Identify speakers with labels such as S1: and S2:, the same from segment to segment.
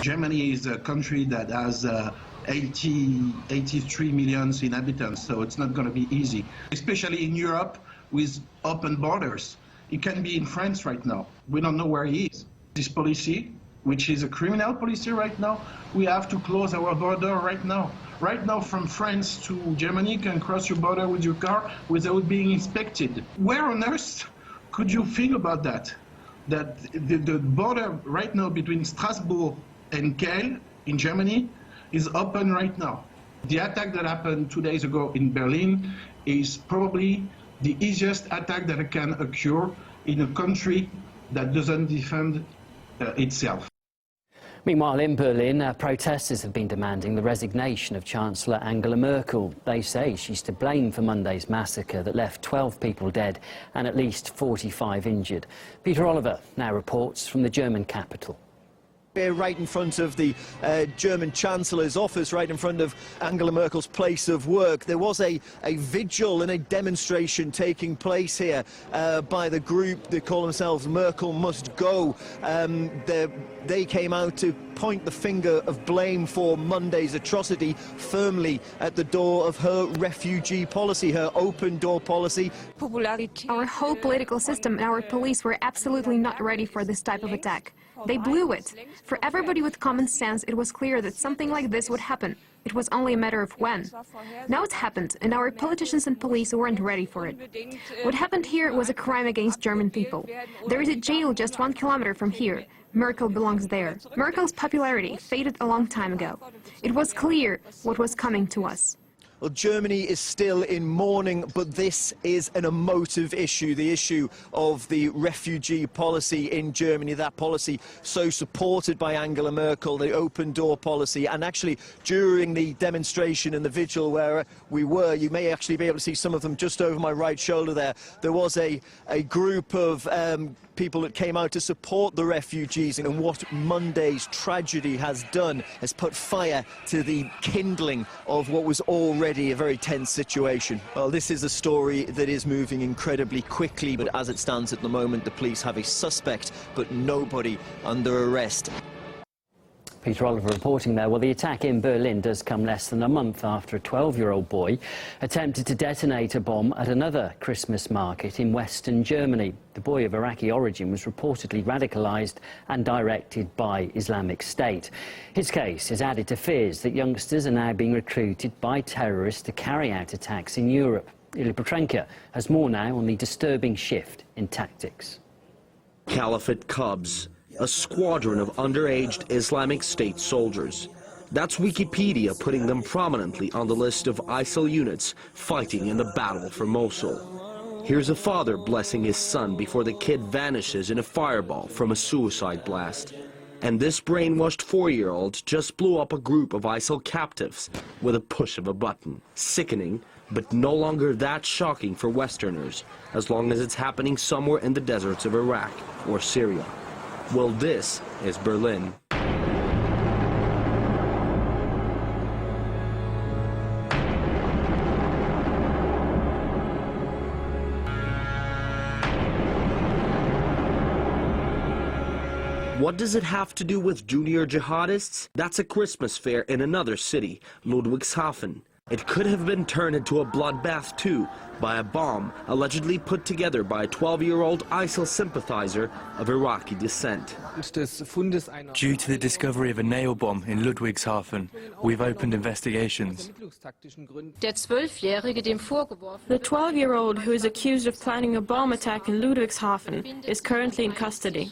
S1: Germany is a country that has 83 million inhabitants, so it's not going to be easy, especially in Europe with open borders. He can be in France right now. We don't know where he is. This policy, which is a criminal policy right now, we have to close our border right now. Right now, from France to Germany, you can cross your border with your car without being inspected. Where on earth could you think about that? That the border right now between Strasbourg and Kiel in Germany is open right now. The attack that happened 2 days ago in Berlin is probably the easiest attack that can occur in a country that doesn't defend itself.
S2: Meanwhile, in Berlin, protesters have been demanding the resignation of Chancellor Angela Merkel. They say she's to blame for Monday's massacre that left 12 people dead and at least 45 injured. Peter Oliver now reports from the German capital.
S3: We're right in front of the German Chancellor's office, right in front of Angela Merkel's place of work. There was a vigil and a demonstration taking place here by the group that call themselves Merkel Must Go. They came out to point the finger of blame for Monday's atrocity firmly at the door of her refugee policy, her open door policy.
S4: Our whole political system and our police were absolutely not ready for this type of attack. They blew it. For everybody with common sense, it was clear that something like this would happen. It was only a matter of when. Now it's happened, and our politicians and police weren't ready for it. What happened here was a crime against German people. There is a jail just 1 kilometer from here. Merkel belongs there. Merkel's popularity faded a long time ago. It was clear what was coming to us.
S3: Well, Germany is still in mourning, but this is an emotive issue, the issue of the refugee policy in Germany, that policy so supported by Angela Merkel, the open door policy. And actually, during the demonstration and the vigil where we were, you may actually be able to see some of them just over my right shoulder there. There was a group of people that came out to support the refugees, and what Monday's tragedy has done has put fire to the kindling of what was already a very tense situation. Well, this is a story that is moving incredibly quickly, but as it stands at the moment, the police have a suspect, but nobody under arrest.
S2: Peter Oliver reporting there. Well, the attack in Berlin does come less than a month after a 12-year-old boy attempted to detonate a bomb at another Christmas market in western Germany. The boy of Iraqi origin was reportedly radicalised and directed by Islamic State. His case has added to fears that youngsters are now being recruited by terrorists to carry out attacks in Europe. Ilya Petrenka has more now on the disturbing shift in tactics.
S5: Caliphate Cubs, a squadron of underage Islamic State soldiers. That's Wikipedia putting them prominently on the list of ISIL units fighting in the battle for Mosul. Here's a father blessing his son before the kid vanishes in a fireball from a suicide blast. And this brainwashed 4-year-old just blew up a group of ISIL captives with a push of a button. Sickening, but no longer that shocking for Westerners, as long as it's happening somewhere in the deserts of Iraq or Syria. Well, this is Berlin. What does it have to do with junior jihadists? That's a Christmas fair in another city, Ludwigshafen. It could have been turned into a bloodbath too, by a bomb allegedly put together by a 12-year-old ISIL sympathizer of Iraqi descent.
S6: Due to the discovery of a nail bomb in Ludwigshafen, we've opened investigations.
S7: The 12-year-old who is accused of planning a bomb attack in Ludwigshafen is currently in custody.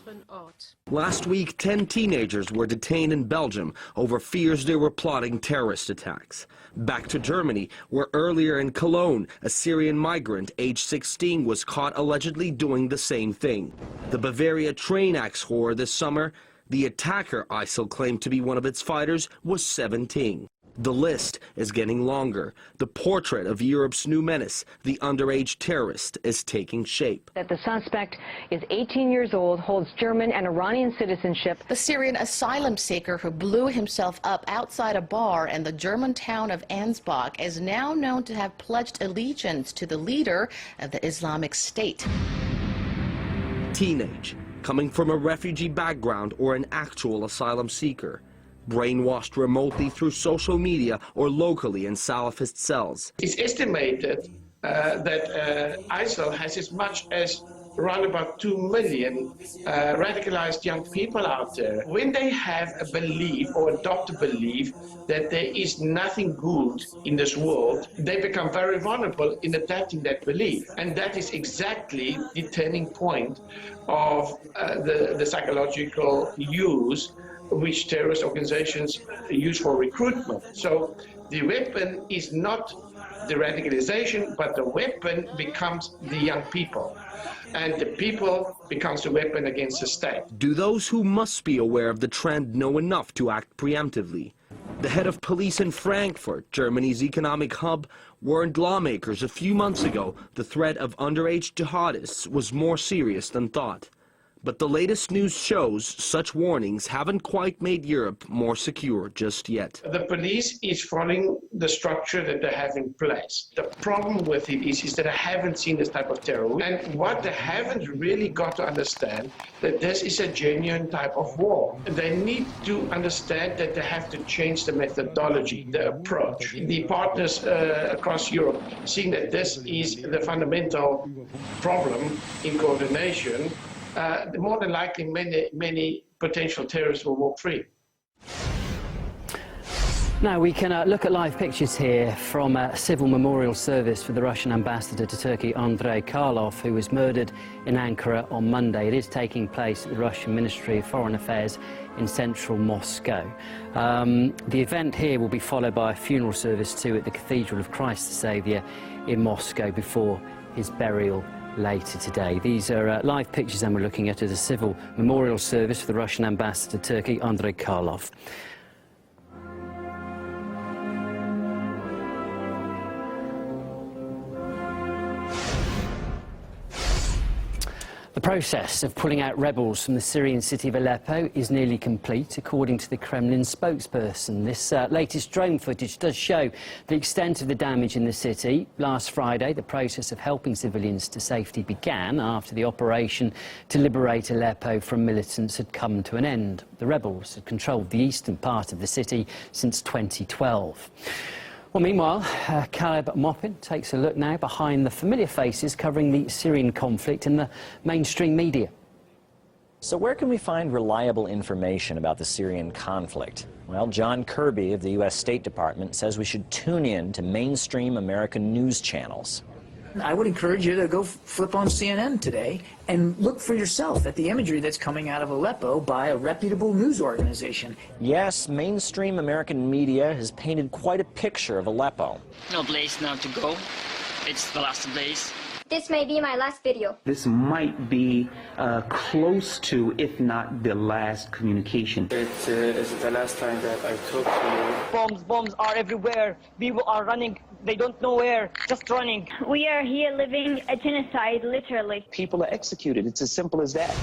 S5: Last week, 10 teenagers were detained in Belgium over fears they were plotting terrorist attacks. Back to Germany, where earlier in Cologne, a Syrian migrant aged 16 was caught allegedly doing the same thing. The Bavaria train axe horror this summer, the attacker ISIL claimed to be one of its fighters was 17. The list is getting longer. The portrait of Europe's new menace, the underage terrorist, is taking shape.
S8: That the suspect is 18 years old, holds German and Iranian citizenship.
S9: The Syrian asylum seeker who blew himself up outside a bar in the German town of Ansbach is now known to have pledged allegiance to the leader of the Islamic State.
S5: Teenage, coming from a refugee background or an actual asylum seeker. brainwashed remotely through social media or locally in Salafist cells.
S10: It's estimated that ISIL has as much as around about 2 million radicalized young people out there. When they have a belief or adopt a belief that there is nothing good in this world, they become very vulnerable in adapting that belief. And that is exactly the turning point of the psychological use which terrorist organizations use for recruitment. So the weapon is not the radicalization, but the weapon becomes the young people. And the people becomes the weapon against the state.
S5: Do those who must be aware of the trend know enough to act preemptively? The head of police in Frankfurt, Germany's economic hub, warned lawmakers a few months ago the threat of underage jihadists was more serious than thought. But the latest news shows such warnings haven't quite made Europe more secure just yet.
S10: The police is following the structure that they have in place. The problem with it is that I haven't seen this type of terror. And what they haven't really got to understand, that this is a genuine type of war. They need to understand that they have to change the methodology, the approach. The partners across Europe, seeing that this is the fundamental problem in coordination, more than likely many potential terrorists will walk free.
S2: Now we can look at live pictures here from a civil memorial service for the Russian ambassador to Turkey, Andrei Karlov, who was murdered in Ankara on Monday. It is taking place at the Russian Ministry of Foreign Affairs in central Moscow. The event here will be followed by a funeral service too at the Cathedral of Christ the Saviour in Moscow before his burial later today. These are live pictures and we're looking at a civil memorial service for the Russian ambassador to Turkey, Andrei Karlov. The process of pulling out rebels from the Syrian city of Aleppo is nearly complete, according to the Kremlin spokesperson. This latest drone footage does show the extent of the damage in the city. Last Friday, the process of helping civilians to safety began after the operation to liberate Aleppo from militants had come to an end. The rebels had controlled the eastern part of the city since 2012. Well, meanwhile, Caleb Moppin takes a look now behind the familiar faces covering the Syrian conflict in the mainstream media.
S11: So where can we find reliable information about the Syrian conflict? Well, John Kirby of the U.S. State Department says we should tune in to mainstream American news channels.
S12: I would encourage you to go flip on CNN today and look for yourself at the imagery that's coming out of Aleppo by a reputable news organization.
S11: Yes, mainstream American media has painted quite a picture of Aleppo.
S13: No place now to go. It's the last place.
S14: This may be my last video.
S15: This might be close to, if not the last communication.
S16: It is the last time that I talked to you.
S13: Bombs are everywhere. People are running. They don't know where, just running.
S14: We are here living a genocide, literally.
S15: People are executed. It's as simple as that.